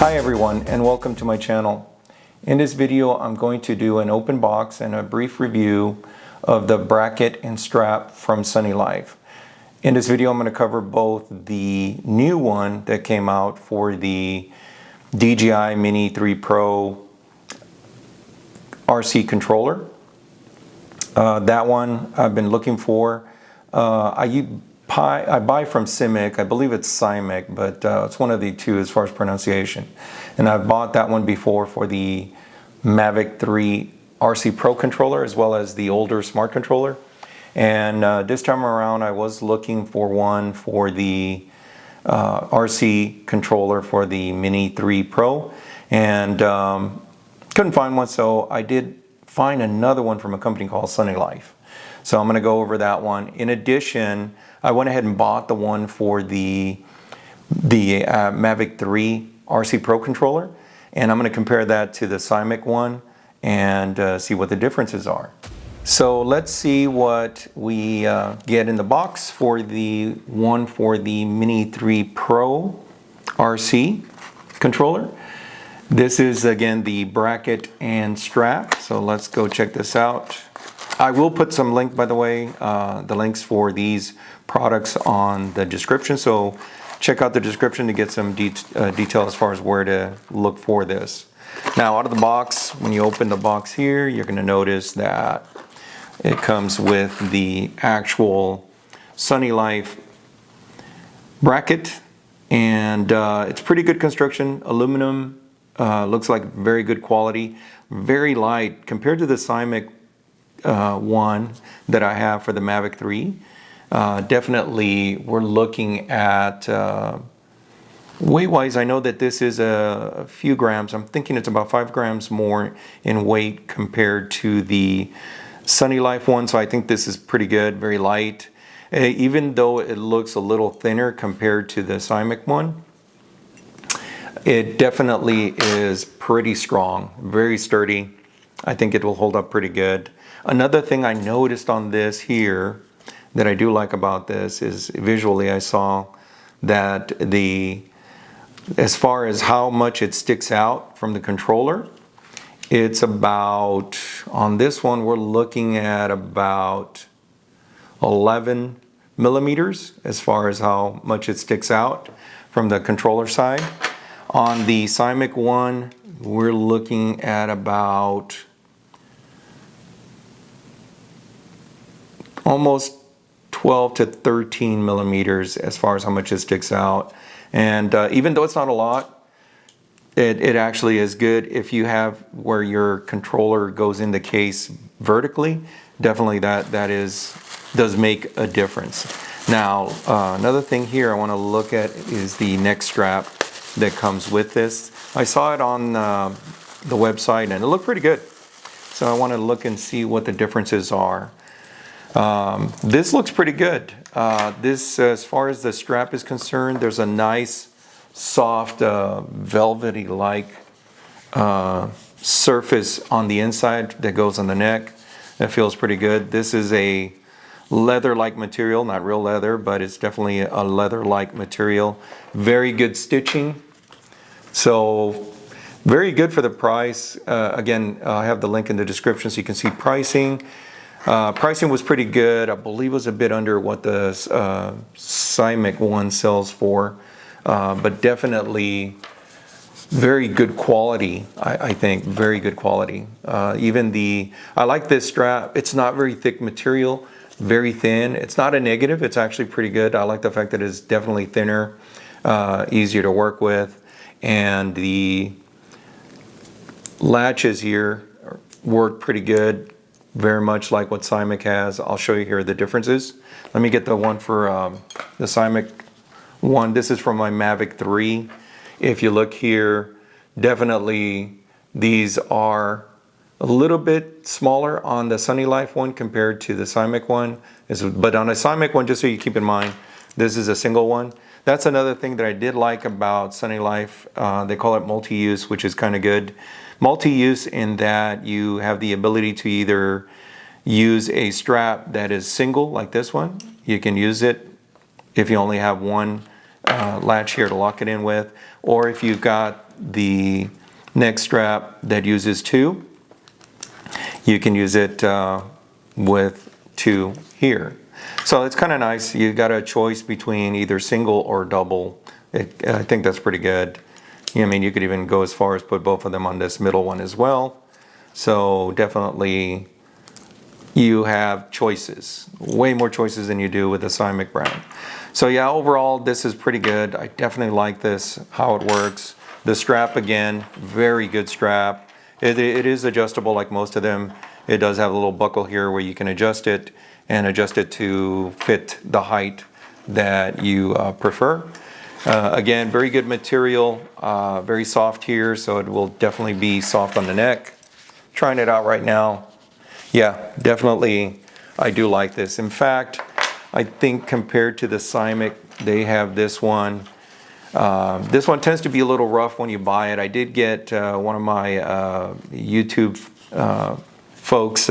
Hi everyone, and welcome to my channel. In this video I'm going to do an open box and a brief review of the bracket and strap from Sunnylife. In this video I'm going to cover both the new one that came out for the DJI Mini 3 Pro RC controller. That one I've been looking for. I buy from Simic, I believe it's Simic, but it's one of the two as far as pronunciation. And I've bought that one before for the Mavic 3 RC Pro controller as well as the older smart controller. And this time around I was looking for one for the RC controller for the Mini 3 Pro and couldn't find one, so I did find another one from a company called Sunnylife. So I'm going to go over that one. In addition, I went ahead and bought the one for the Mavic 3 RC Pro controller, and I'm going to compare that to the Simic one and see what the differences are. So let's see what we get in the box for the one for the Mini 3 Pro RC controller. This is again the bracket and strap, so let's go check this out. I will put some link, by the way, the links for these products on the description, so check out the description to get some detail as far as where to look for this. Now out of the box, when you open the box here, you're going to notice that it comes with the actual Sunnylife bracket, and it's pretty good construction, aluminum, looks like very good quality, very light compared to the Simic one that I have for the Mavic 3. Definitely we're looking at weight wise, I know that this is a few grams. I'm thinking it's about 5 grams more in weight compared to the Sunnylife one, so I think this is pretty good, very light. Even though it looks a little thinner compared to the Simic one, it definitely is pretty strong, very sturdy. I think it will hold up pretty good. Another thing I noticed on this here that I do like about this is visually I saw that as far as how much it sticks out from the controller, it's about, on this one we're looking at about 11 millimeters as far as how much it sticks out from the controller side. On the Simic one we're looking at about almost 12 to 13 millimeters as far as how much it sticks out. And even though it's not a lot, it actually is good if you have where your controller goes in the case vertically. Definitely that does make a difference. Now another thing here I want to look at is the neck strap that comes with this. I saw it on the website and it looked pretty good, so I want to look and see what the differences are. This looks pretty good. This, as far as the strap is concerned, there's a nice soft velvety-like surface on the inside that goes on the neck. That feels pretty good. This is a leather-like material, not real leather, but it's definitely a leather-like material. Very good stitching, so very good for the price. Again, I have the link in the description so you can see pricing. Pricing was pretty good. I believe it was a bit under what the Simic one sells for, but definitely very good quality. I think very good quality. I like this strap. It's not very thick material, very thin. It's not a negative. It's actually pretty good. I like the fact that it's definitely thinner, easier to work with, and the latches here work pretty good. Very much like what Simic has. I'll show you here the differences. Let me get the one for the Simic one. This is from my Mavic 3. If you look here, definitely these are a little bit smaller on the Sunnylife one compared to the Simic one. But on a Simic one, just so you keep in mind, this is a single one. That's another thing that I did like about Sunnylife. They call it multi-use, which is kind of good. Multi-use in that you have the ability to either use a strap that is single like this one. You can use it if you only have one latch here to lock it in with, or if you've got the neck strap that uses two. You can use it with two here. So it's kind of nice. You got a choice between either single or double. I think that's pretty good. I mean, you could even go as far as put both of them on this middle one as well. So definitely you have choices, way more choices than you do with the Cymic brand. So yeah, overall this is pretty good. I definitely like this, how it works. The strap, again, very good strap. It is adjustable like most of them. It does have a little buckle here where you can adjust it and adjust it to fit the height that you prefer. Again, very good material, very soft here, so it will definitely be soft on the neck. Trying it out right now. Yeah, definitely I do like this. In fact, I think compared to the Cymic, they have this one. This one tends to be a little rough when you buy it. I did get one of my YouTube folks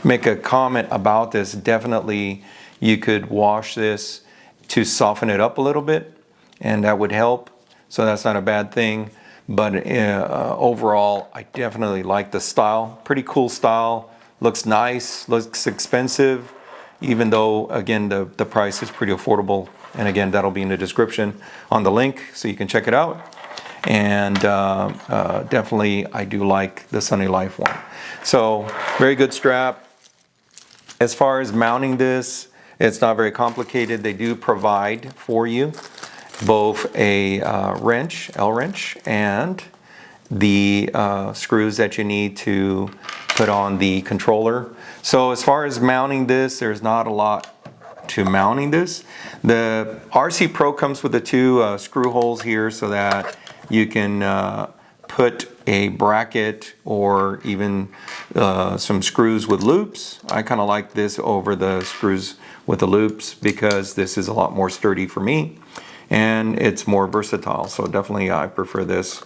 make a comment about this. Definitely you could wash this to soften it up a little bit, and that would help. So that's not a bad thing. But overall, I definitely like the style. Pretty cool style. Looks nice, looks expensive, even though, again, the price is pretty affordable. And again, that'll be in the description on the link, so you can check it out. And definitely, I do like the Sunnylife one. So, very good strap. As far as mounting this, it's not very complicated. They do provide for you both a wrench, L-wrench, and the screws that you need to put on the controller. So as far as mounting this, there's not a lot to mounting this. The RC Pro comes with the two screw holes here so that you can put a bracket or even some screws with loops. I kind of like this over the screws with the loops because this is a lot more sturdy for me and it's more versatile. So definitely I prefer this.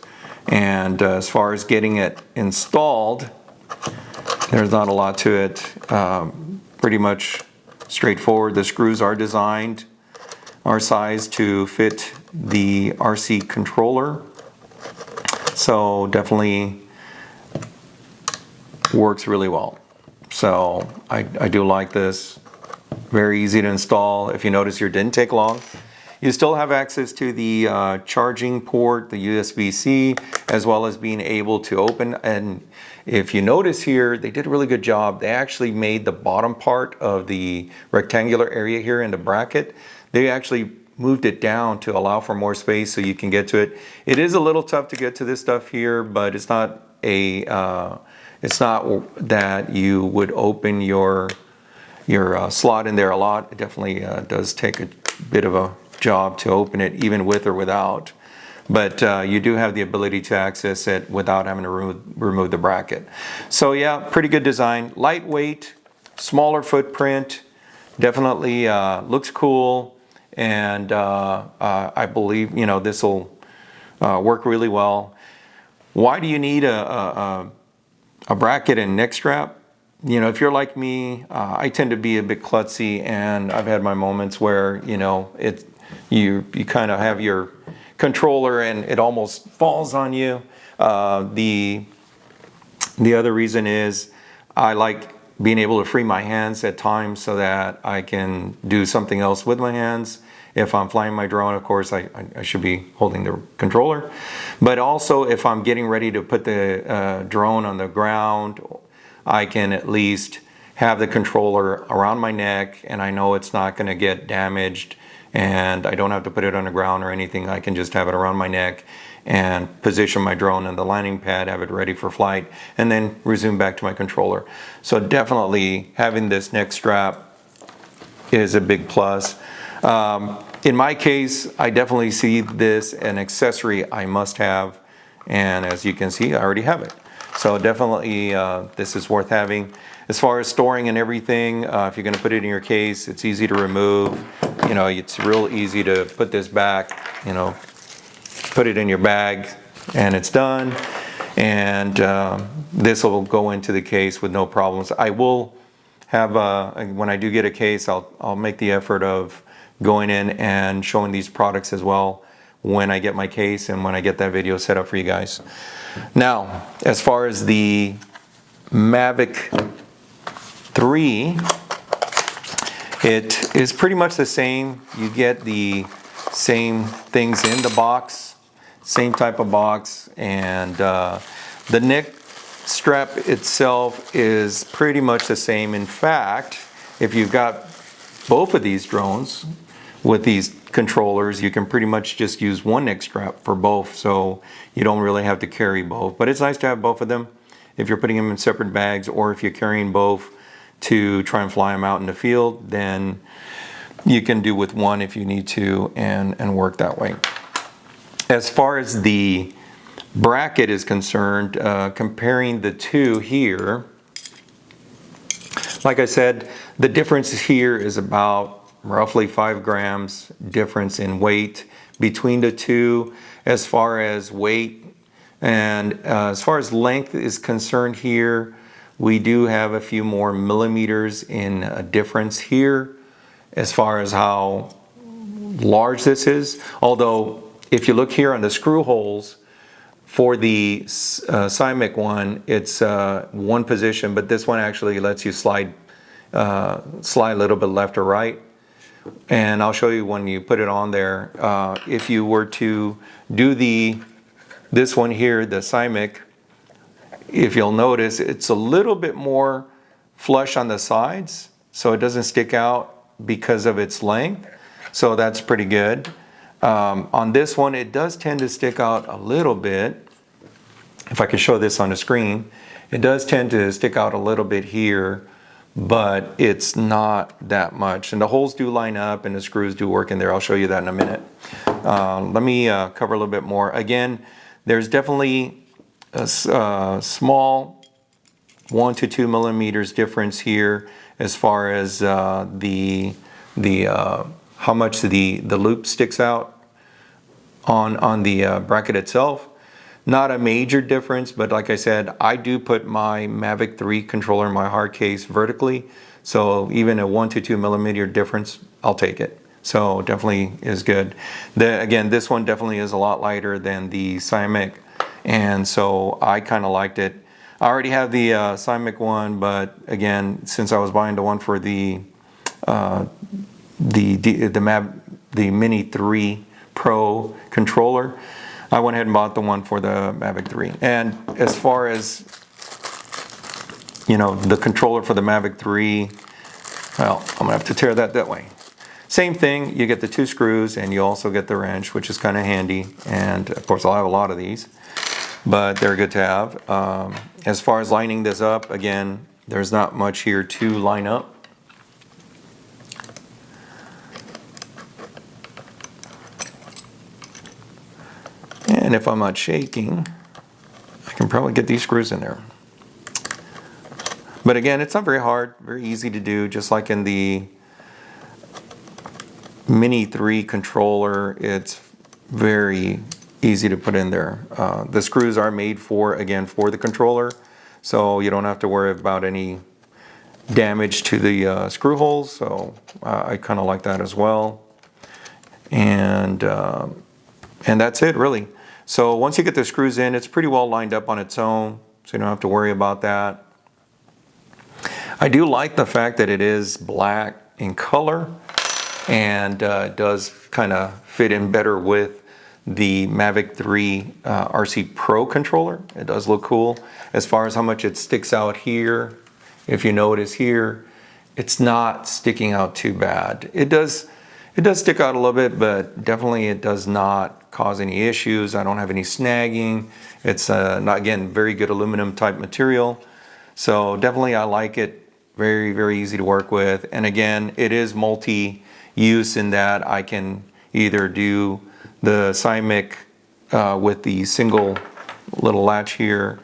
And as far as getting it installed, there's not a lot to it. Pretty much straightforward. The screws are designed, are sized to fit the RC controller. So definitely works really well. So I do like this. Very easy to install. If you notice here, it didn't take long. You still have access to the charging port, the USB-C, as well as being able to open. And if you notice here, they did a really good job. They actually made the bottom part of the rectangular area here in the bracket. They actually moved it down to allow for more space so you can get to it. It is a little tough to get to this stuff here, but it's not it's not that you would open your slot in there a lot. It definitely does take a bit of a job to open it, even with or without. But you do have the ability to access it without having to remove the bracket. So yeah, pretty good design. Lightweight, smaller footprint, definitely looks cool. And I believe, you know, this will work really well. Why do you need a bracket and neck strap? You know, if you're like me, I tend to be a bit klutzy, and I've had my moments where, you know, you kind of have your controller and it almost falls on you. The other reason is I like being able to free my hands at times so that I can do something else with my hands. If I'm flying my drone, of course, I should be holding the controller. But also, if I'm getting ready to put the drone on the ground, I can at least have the controller around my neck, and I know it's not going to get damaged, and I don't have to put it on the ground or anything. I can just have it around my neck and position my drone on the landing pad, have it ready for flight, and then resume back to my controller. So definitely having this neck strap is a big plus. In my case, I definitely see this an accessory I must have, and as you can see, I already have it. So definitely this is worth having. As far as storing and everything, if you're going to put it in your case, it's easy to remove. You know, it's real easy to put this back, you know, put it in your bag, and it's done. And this will go into the case with no problems. I will have, when I do get a case, I'll make the effort of going in and showing these products as well when I get my case and when I get that video set up for you guys. Now, as far as the Mavic 3, it is pretty much the same. You get the same things in the box, same type of box, and the neck strap itself is pretty much the same. In fact, if you've got both of these drones with these controllers, you can pretty much just use one neck strap for both, so you don't really have to carry both. But it's nice to have both of them if you're putting them in separate bags, or if you're carrying both to try and fly them out in the field, then you can do with one if you need to and work that way. As far as the bracket is concerned, comparing the two here, like I said, the difference here is about roughly 5 grams difference in weight between the two as far as weight. And as far as length is concerned here, we do have a few more millimeters in a difference here as far as how large this is. Although if you look here on the screw holes for the Cymic one, it's one position, but this one actually lets you slide a little bit left or right. And I'll show you when you put it on there. If you were to do this one here, the Cymic, if you'll notice, it's a little bit more flush on the sides, so it doesn't stick out because of its length. So that's pretty good. On this one, it does tend to stick out a little bit. If I could show this on the screen, it does tend to stick out a little bit here, but it's not that much. And the holes do line up and the screws do work in there. I'll show you that in a minute. Let me cover a little bit more. Again, there's definitely a small 1 to 2 millimeters difference here as far as how much the loop sticks out on the bracket itself. Not a major difference, but like I said, I do put my Mavic 3 controller in my hard case vertically, so even a 1 to 2 millimeter difference, I'll take it. So definitely is good. Again, this one definitely is a lot lighter than the Cymic, and so I kind of liked it. I already have the Cymic one, but again, since I was buying the one for the Mini 3 Pro controller, I went ahead and bought the one for the Mavic 3. And as far as, you know, the controller for the Mavic 3, well, I'm gonna have to tear that way. Same thing, you get the 2 screws and you also get the wrench, which is kind of handy. And of course, I'll have a lot of these, but they're good to have. As far as lining this up, again, there's not much here to line up. And if I'm not shaking, I can probably get these screws in there. But again, it's not very hard, very easy to do, just like in the Mini 3 controller, it's very easy to put in there. The screws are made for the controller, so you don't have to worry about any damage to the screw holes, so I kind of like that as well. And that's it, really. So once you get the screws in, it's pretty well lined up on its own, so you don't have to worry about that. I do like the fact that it is black in color, and it does kind of fit in better with the Mavic 3 RC Pro controller. It does look cool. As far as how much it sticks out here, if you notice here, it's not sticking out too bad. It does stick out a little bit, but definitely it does not cause any issues. I don't have any snagging. It's not, again, very good aluminum type material. So definitely I like it. Very, very easy to work with. And again, it is multi-use in that I can either do the Cymic with the single little latch here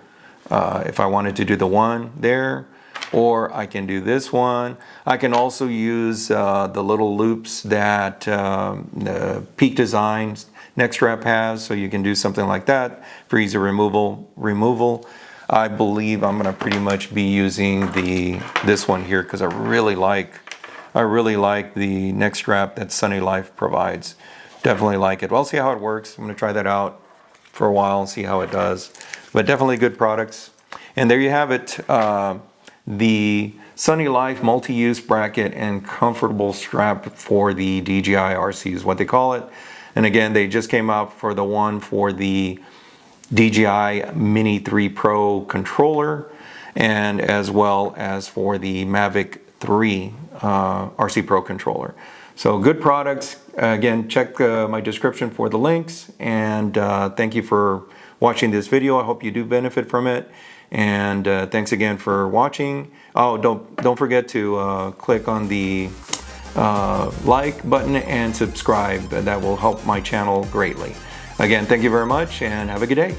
if I wanted to do the one there, or I can do this one. I can also use the little loops that the Peak Designs neck strap has, so you can do something like that for easy removal. I believe I'm going to pretty much be using this one here because I really like the neck strap that Sunnylife provides. Definitely like it. Well, I'll see how it works. I'm going to try that out for a while and see how it does. But definitely good products. And there you have it. The Sunnylife multi-use bracket and comfortable strap for the DJI RC is what they call it. And again, they just came out for the one for the DJI Mini 3 Pro controller, and as well as for the Mavic 3 RC Pro controller. So good products. Again, check my description for the links, and thank you for watching this video. I hope you do benefit from it, and thanks again for watching. Oh, don't forget to click on the like button and subscribe. That will help my channel greatly. Again, thank you very much and have a good day.